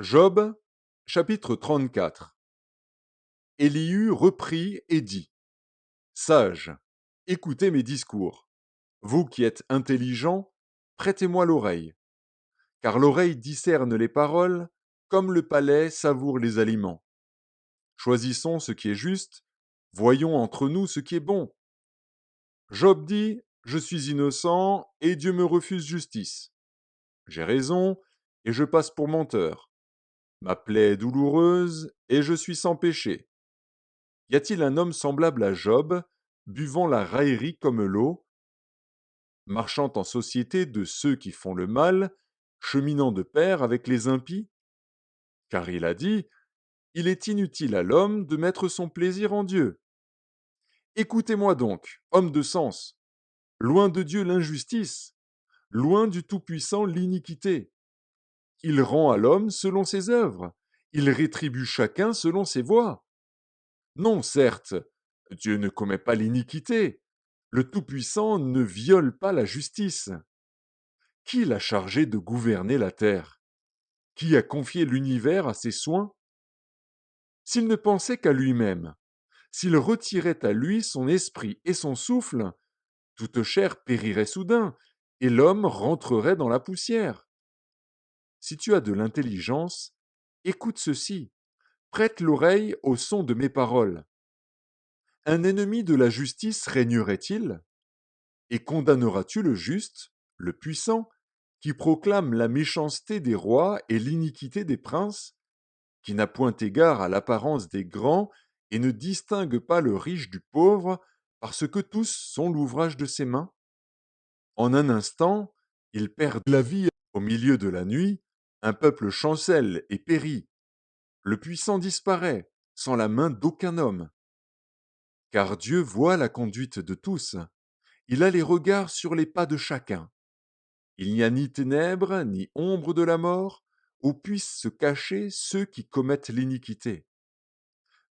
Job, chapitre 34. Élihu reprit et dit: Sages, écoutez mes discours. Vous qui êtes intelligents, prêtez-moi l'oreille. Car l'oreille discerne les paroles, comme le palais savoure les aliments. Choisissons ce qui est juste, voyons entre nous ce qui est bon. Job dit: Je suis innocent, et Dieu me refuse justice. J'ai raison, et je passe pour menteur. Ma plaie est douloureuse, et je suis sans péché. Y a-t-il un homme semblable à Job, buvant la raillerie comme l'eau, marchant en société de ceux qui font le mal, cheminant de pair avec les impies? Car il a dit: Il est inutile à l'homme de mettre son plaisir en Dieu. Écoutez-moi donc, homme de sens, loin de Dieu l'injustice, loin du Tout-Puissant l'iniquité. Il rend à l'homme selon ses œuvres, il rétribue chacun selon ses voies. Non, certes, Dieu ne commet pas l'iniquité. Le Tout-Puissant ne viole pas la justice. Qui l'a chargé de gouverner la terre? Qui a confié l'univers à ses soins? S'il ne pensait qu'à lui-même, s'il retirait à lui son esprit et son souffle, toute chair périrait soudain, et l'homme rentrerait dans la poussière. Si tu as de l'intelligence, écoute ceci, prête l'oreille au son de mes paroles. Un ennemi de la justice régnerait-il? Et condamneras-tu le juste, le puissant, qui proclame la méchanceté des rois et l'iniquité des princes, qui n'a point égard à l'apparence des grands et ne distingue pas le riche du pauvre, parce que tous sont l'ouvrage de ses mains? En un instant, il perd la vie au milieu de la nuit, un peuple chancelle et périt. Le puissant disparaît, sans la main d'aucun homme. Car Dieu voit la conduite de tous, il a les regards sur les pas de chacun. Il n'y a ni ténèbres, ni ombre de la mort, où puissent se cacher ceux qui commettent l'iniquité.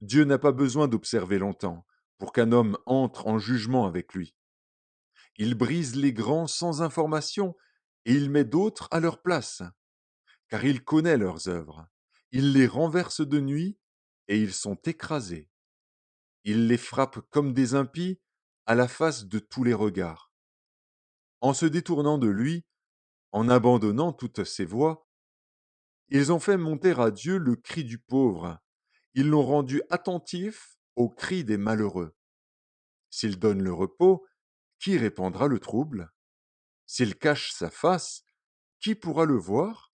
Dieu n'a pas besoin d'observer longtemps pour qu'un homme entre en jugement avec lui. Il brise les grands sans information et il met d'autres à leur place, car il connaît leurs œuvres. Il les renverse de nuit et ils sont écrasés. Il les frappe comme des impies à la face de tous les regards. En se détournant de lui, en abandonnant toutes ses voies, ils ont fait monter à Dieu le cri du pauvre. Ils l'ont rendu attentif au cri des malheureux. S'il donne le repos, qui répandra le trouble? S'il cache sa face, qui pourra le voir?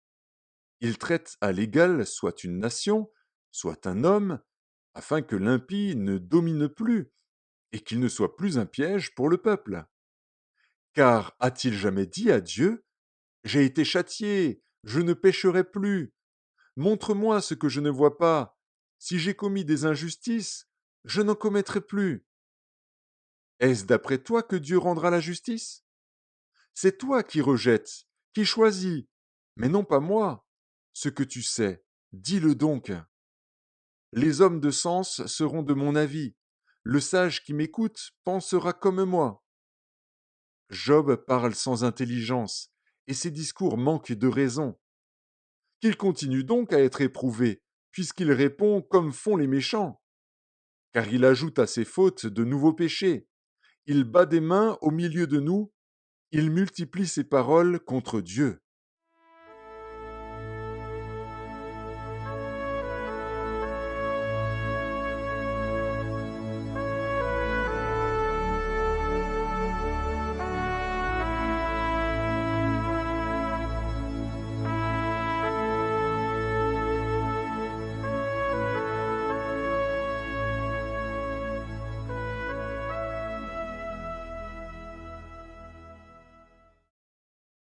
Il traite à l'égal soit une nation, soit un homme, afin que l'impie ne domine plus et qu'il ne soit plus un piège pour le peuple. Car a-t-il jamais dit à Dieu: J'ai été châtié, je ne pécherai plus. Montre-moi ce que je ne vois pas. Si j'ai commis des injustices, je n'en commettrai plus. Est-ce d'après toi que Dieu rendra la justice? C'est toi qui rejettes, qui choisis, mais non pas moi. Ce que tu sais, dis-le donc. Les hommes de sens seront de mon avis. Le sage qui m'écoute pensera comme moi. Job parle sans intelligence, et ses discours manquent de raison. Qu'il continue donc à être éprouvé, puisqu'il répond comme font les méchants. Car il ajoute à ses fautes de nouveaux péchés. Il bat des mains au milieu de nous, il multiplie ses paroles contre Dieu.